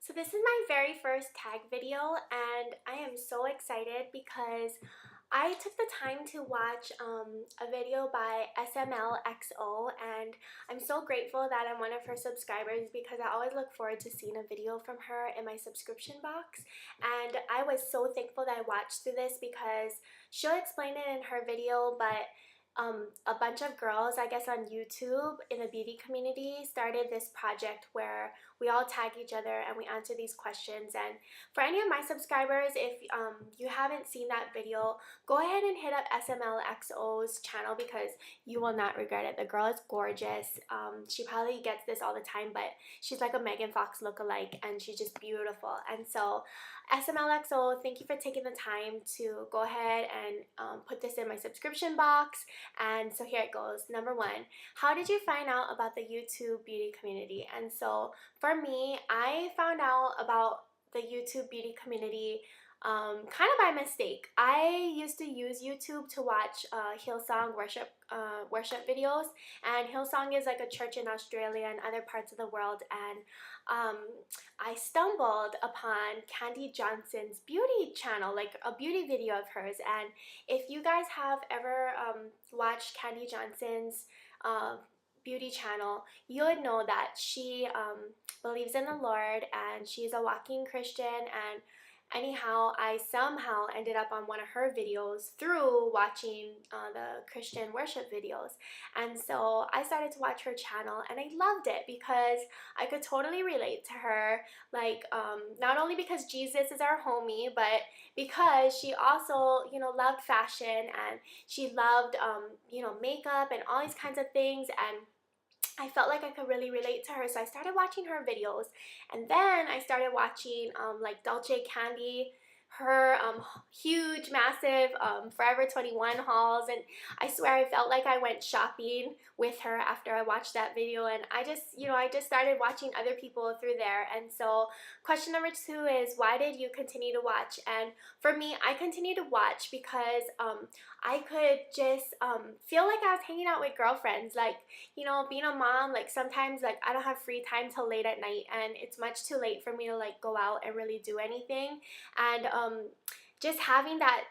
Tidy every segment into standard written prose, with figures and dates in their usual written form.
So this is my very first tag video and I am so excited because I took the time to watch a video by SMLx0 and I'm so grateful that I'm one of her subscribers because I always look forward to seeing a video from her in my subscription box, and I was so thankful that I watched through this because she'll explain it in her video, but a bunch of girls, I guess on YouTube in the beauty community, started this project where we all tag each other and we answer these questions. And for any of my subscribers, if you haven't seen that video, go ahead and hit up SMLx0's channel because you will not regret it. The girl is gorgeous. She probably gets this all the time, but she's like a Megan Fox lookalike and she's just beautiful. And so SMLx0, thank you for taking the time to go ahead and put this in my subscription box. And so here it goes. Number one, how did you find out about the YouTube beauty community? And so for me, I found out about the YouTube beauty community kind of by mistake. I used to use YouTube to watch Hillsong worship videos, and Hillsong is like a church in Australia and other parts of the world, and I stumbled upon Candy Johnson's beauty channel, like a beauty video of hers. And if you guys have ever watched Candy Johnson's beauty channel, you would know that she believes in the Lord and she's a walking Christian. And anyhow, I somehow ended up on one of her videos through watching the Christian worship videos. And so I started to watch her channel and I loved it because I could totally relate to her. Like, not only because Jesus is our homie, but because she also, loved fashion and she loved, makeup and all these kinds of things. And I felt like I could really relate to her, so I started watching her videos, and then I started watching like Dolce Candy, her huge, massive Forever 21 hauls, and I swear I felt like I went shopping with her after I watched that video, and I just started watching other people through there. And so question number two is, why did you continue to watch? And for me, I continue to watch because I could just feel like I was hanging out with girlfriends. Like, being a mom, like sometimes like I don't have free time till late at night and it's much too late for me to like go out and really do anything. And just having that,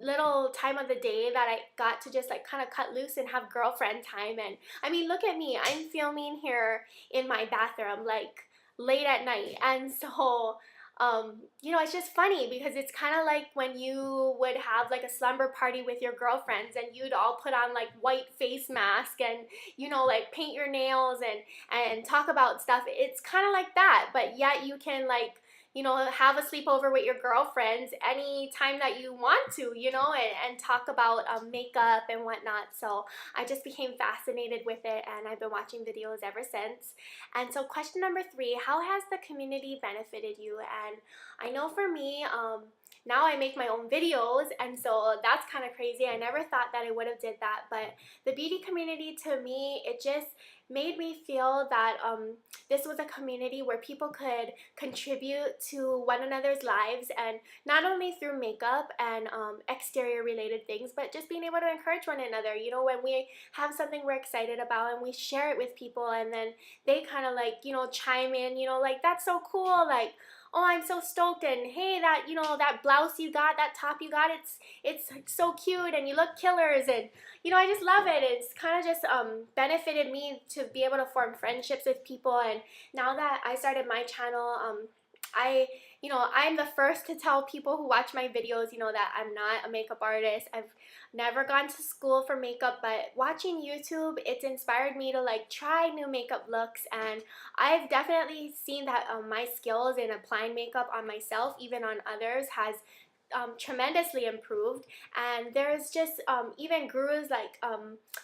little time of the day that I got to just like kind of cut loose and have girlfriend time. And I mean, look at me, I'm filming here in my bathroom like late at night. And so it's just funny because it's kind of like when you would have like a slumber party with your girlfriends and you'd all put on like white face mask and like paint your nails and talk about stuff. It's kind of like that, but yet you can like have a sleepover with your girlfriends any time that you want to, and talk about makeup and whatnot. So I just became fascinated with it and I've been watching videos ever since. And so question number three, how has the community benefited you? And I know for me, now I make my own videos, and so that's kind of crazy. I never thought that I would have did that, but the beauty community, to me, it just made me feel that this was a community where people could contribute to one another's lives, and not only through makeup and exterior related things, but just being able to encourage one another. When we have something we're excited about and we share it with people, and then they kind of like chime in, like, that's so cool, like, oh, I'm so stoked, and hey, that that blouse you got, that top you got, it's so cute and you look killers. And I just love it. It's kind of just benefited me to be able to form friendships with people. And now that I started my channel, I'm the first to tell people who watch my videos, that I'm not a makeup artist. I've never gone to school for makeup, but watching YouTube, it's inspired me to like try new makeup looks. And I've definitely seen that my skills in applying makeup on myself, even on others, has tremendously improved. And there's just even gurus like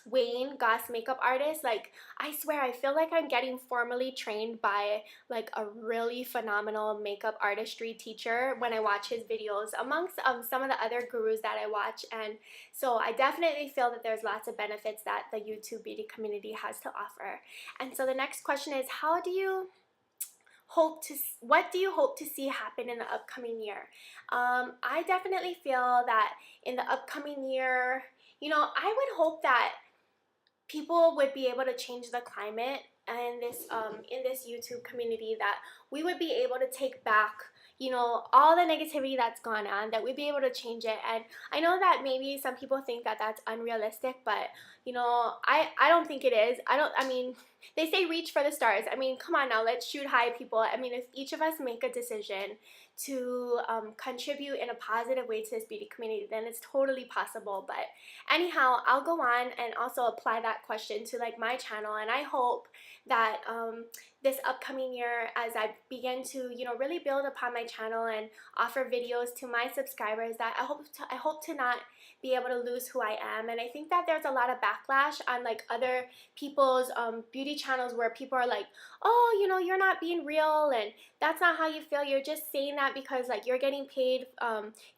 Wayne Goss, makeup artist. Like, I swear I feel like I'm getting formally trained by like a really phenomenal makeup artistry teacher when I watch his videos amongst some of the other gurus that I watch. And so I definitely feel that there's lots of benefits that the YouTube beauty community has to offer. And so the next question is, what do you hope to see happen in the upcoming year? I definitely feel that in the upcoming year, I would hope that people would be able to change the climate in this YouTube community, that we would be able to take back, you know, all the negativity that's gone on, that we'd be able to change it. And I know that maybe some people think that that's unrealistic, but you know, I don't think it is. I mean, they say reach for the stars. I mean, come on now, let's shoot high, people. I mean, if each of us make a decision to contribute in a positive way to this beauty community, then it's totally possible. But anyhow, I'll go on and also apply that question to like my channel, and I hope that this upcoming year, as I begin to, you know, really build upon my channel and offer videos to my subscribers, that I hope to not be able to lose who I am. And I think that there's a lot of backlash on like other people's beauty channels, where people are like, oh, you know, you're not being real, and that's not how you feel. You're just saying that because like you're getting paid,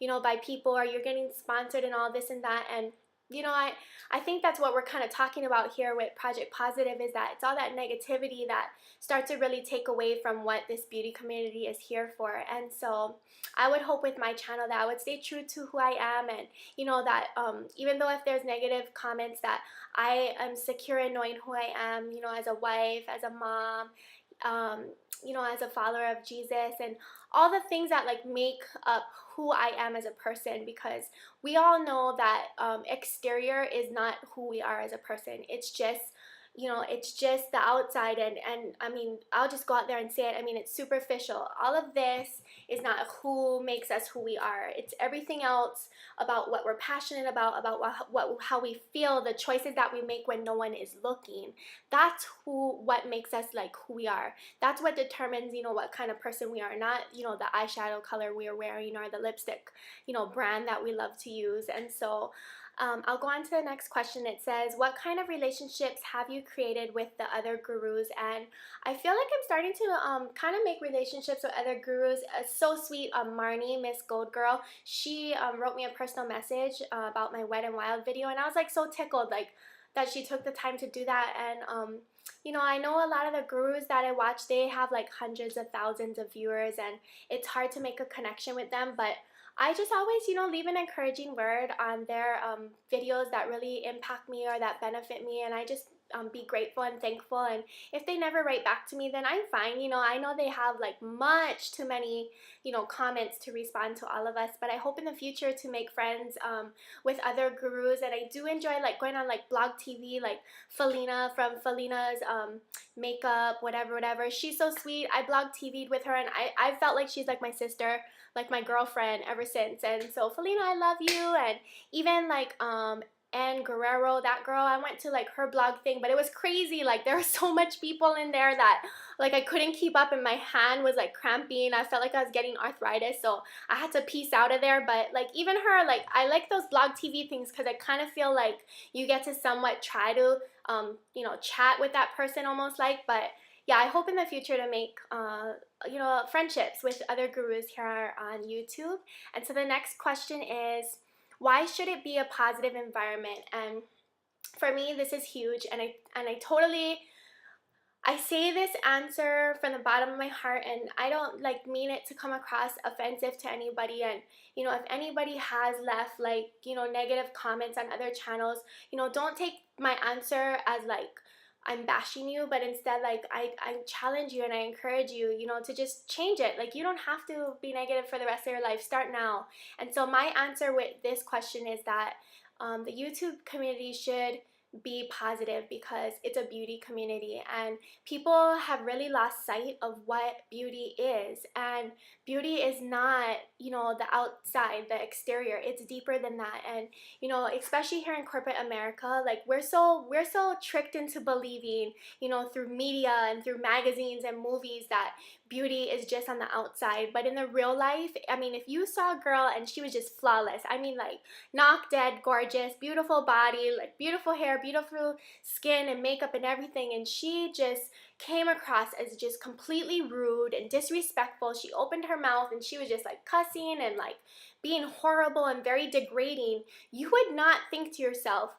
you know, by people, or you're getting sponsored and all this and that. And you know, I think that's what we're kind of talking about here with Project Positive, is that it's all that negativity that starts to really take away from what this beauty community is here for. And so I would hope with my channel that I would stay true to who I am, and you know, that even though if there's negative comments, that I am secure in knowing who I am, you know, as a wife, as a mom, you know, as a follower of Jesus, and all the things that like make up who I am as a person. Because we all know that exterior is not who we are as a person. It's just, you know, it's just the outside. And I mean, I'll just go out there and say it. I mean, it's superficial. All of this is not who makes us who we are. It's everything else about what we're passionate about how we feel, the choices that we make when no one is looking. That's what makes us like who we are. That's what determines, you know, what kind of person we are. Not, you know, the eyeshadow color we are wearing, or the lipstick, you know, brand that we love to use. And so I'll go on to the next question. It says, what kind of relationships have you created with the other gurus? And I feel like I'm starting to kind of make relationships with other gurus. So sweet, Marnie, Miss Gold Girl, she wrote me a personal message about my Wet and Wild video, and I was like so tickled, like that she took the time to do that. And you know, I know a lot of the gurus that I watch, they have like hundreds of thousands of viewers, and it's hard to make a connection with them. But I just always, you know, leave an encouraging word on their videos that really impact me or that benefit me, and I just be grateful and thankful. And if they never write back to me, then I'm fine. You know, I know they have like much too many, you know, comments to respond to all of us, but I hope in the future to make friends with other gurus. And I do enjoy like going on like blog TV, like Felina from Felina's makeup, whatever. She's so sweet. I blog TV'd with her, and I felt like she's like my sister, like my girlfriend ever since. And so Felina, I love you. And even like and Guerrero, that girl, I went to like her blog thing, but it was crazy. Like there was so much people in there that like I couldn't keep up, and my hand was like cramping. I felt like I was getting arthritis, so I had to piece out of there. But like even her, like I like those blog TV things because I kind of feel like you get to somewhat try to you know, chat with that person almost like. But yeah, I hope in the future to make you know, friendships with other gurus here on YouTube. And so the next question is, why should it be a positive environment? And for me, this is huge, and I say this answer from the bottom of my heart, and I don't like mean it to come across offensive to anybody. And you know, if anybody has left like, you know, negative comments on other channels, you know, don't take my answer as like I'm bashing you, but instead like I challenge you and I encourage you, you know, to just change it. Like you don't have to be negative for the rest of your life. Start now. And so my answer with this question is that the YouTube community should be positive, because it's a beauty community, and people have really lost sight of what beauty is. And beauty is not, you know, the outside, the exterior. It's deeper than that. And you know, especially here in corporate America, like we're so tricked into believing, you know, through media and through magazines and movies, that beauty is just on the outside. But in the real life, I mean, if you saw a girl and she was just flawless, I mean like knock dead gorgeous, beautiful body, like beautiful hair, beautiful skin and makeup and everything, and she just came across as just completely rude and disrespectful. She opened her mouth and she was just like cussing and like being horrible and very degrading. You would not think to yourself,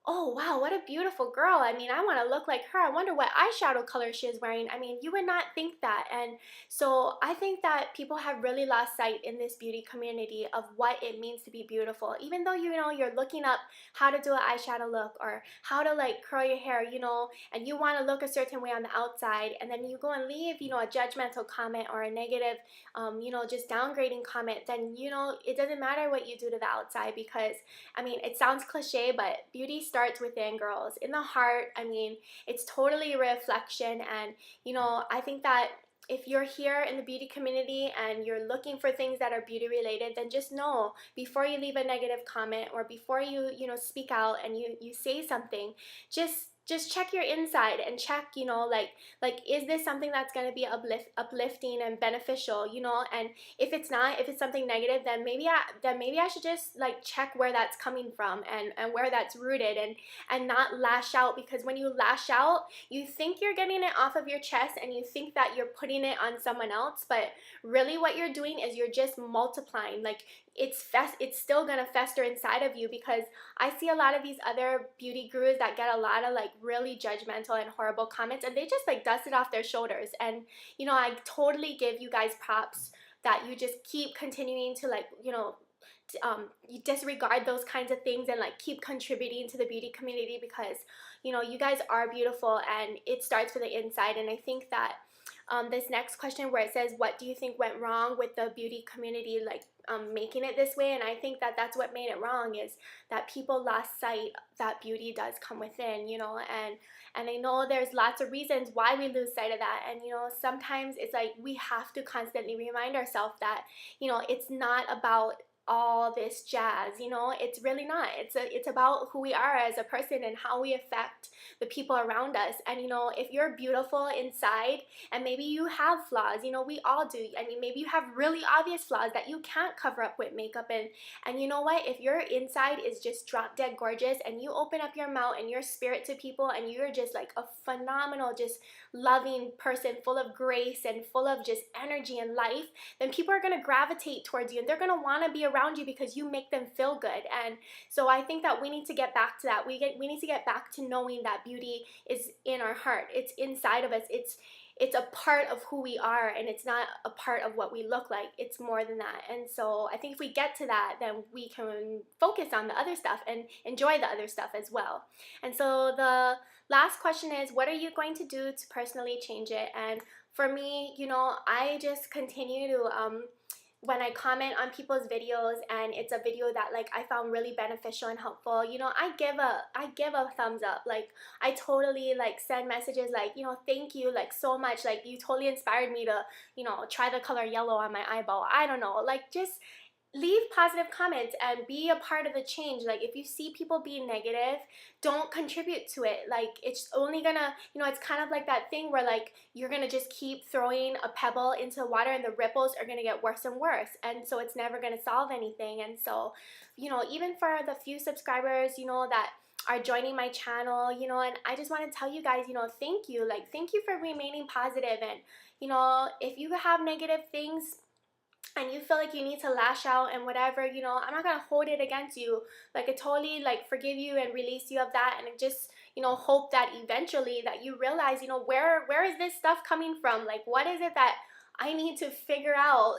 oh wow, what a beautiful girl. I mean, I want to look like her. I wonder what eyeshadow color she is wearing. I mean, you would not think that. And so I think that people have really lost sight in this beauty community of what it means to be beautiful. Even though, you're looking up how to do an eyeshadow look or how to like curl your hair, and you want to look a certain way on the outside, and then you go and leave, a judgmental comment or a negative, just downgrading comment, then, it doesn't matter what you do to the outside, because I mean, it sounds cliche, but beauty starts within, girls, in the heart. I mean, it's totally a reflection. And, I think that if you're here in the beauty community and you're looking for things that are beauty related, then just know before you leave a negative comment or before you, speak out and you say something, just check your inside and check, like is this something that's going to be uplifting and beneficial, and if it's something negative, then maybe I should just like check where that's coming from and where that's rooted, and not lash out, because when you lash out, you think you're getting it off of your chest and you think that you're putting it on someone else, but really what you're doing is you're just multiplying. Like it's still gonna fester inside of you, because I see a lot of these other beauty gurus that get a lot of like really judgmental and horrible comments, and they just like dust it off their shoulders. And I totally give you guys props that you just keep continuing to like, you disregard those kinds of things and like keep contributing to the beauty community, because you guys are beautiful and it starts from the inside. And I think that this next question where it says, what do you think went wrong with the beauty community, like making it this way? And I think that that's what made it wrong, is that people lost sight that beauty does come within, and I know there's lots of reasons why we lose sight of that. And sometimes it's like we have to constantly remind ourselves that it's not about all this jazz. It's really not. It's about who we are as a person and how we affect the people around us. And if you're beautiful inside, and maybe you have flaws, we all do. I mean, maybe you have really obvious flaws that you can't cover up with makeup, and you know what, if your inside is just drop dead gorgeous and you open up your mouth and your spirit to people and you're just like a phenomenal, just loving person, full of grace and full of just energy and life, then people are going to gravitate towards you and they're going to want to be around you because you make them feel good. And so I think that we need to get back to that. We need to get back to knowing that beauty is in our heart. It's inside of us. It's a part of who we are, and it's not a part of what we look like. It's more than that. And so I think if we get to that, then we can focus on the other stuff and enjoy the other stuff as well. And so the last question is, what are you going to do to personally change it? And for me, I just continue to when I comment on people's videos and it's a video that like I found really beneficial and helpful, I give a thumbs up. Like I totally like send messages like, thank you like so much. Like you totally inspired me to, try the color yellow on my eyeball. I don't know, like just leave positive comments and be a part of the change. Like if you see people being negative, don't contribute to it. Like it's only gonna, it's kind of like that thing where like you're gonna just keep throwing a pebble into water and the ripples are gonna get worse and worse, and so it's never gonna solve anything. And so even for the few subscribers that are joining my channel, and I just want to tell you guys, thank you. Like thank you for remaining positive. And if you have negative things and you feel like you need to lash out and whatever, I'm not gonna hold it against you. Like I totally like forgive you and release you of that, and just hope that eventually that you realize where is this stuff coming from? Like what is it that I need to figure out,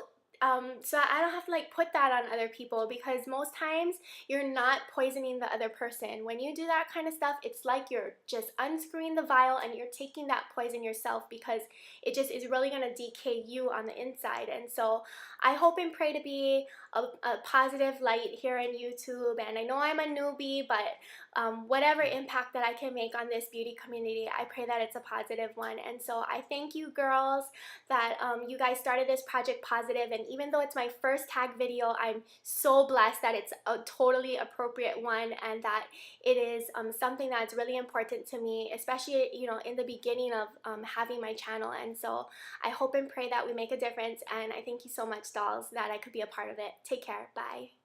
so I don't have to like put that on other people, because most times you're not poisoning the other person. When you do that kind of stuff, it's like you're just unscrewing the vial and you're taking that poison yourself, because it just is really going to decay you on the inside. And so I hope and pray to be a positive light here on YouTube. And I know I'm a newbie, but whatever impact that I can make on this beauty community, I pray that it's a positive one. And so I thank you girls that you guys started this project positive. And even though it's my first tag video, I'm so blessed that it's a totally appropriate one, and that it is something that's really important to me, especially in the beginning of having my channel. And so I hope and pray that we make a difference, and I thank you so much, dolls, that I could be a part of it. Take care. Bye.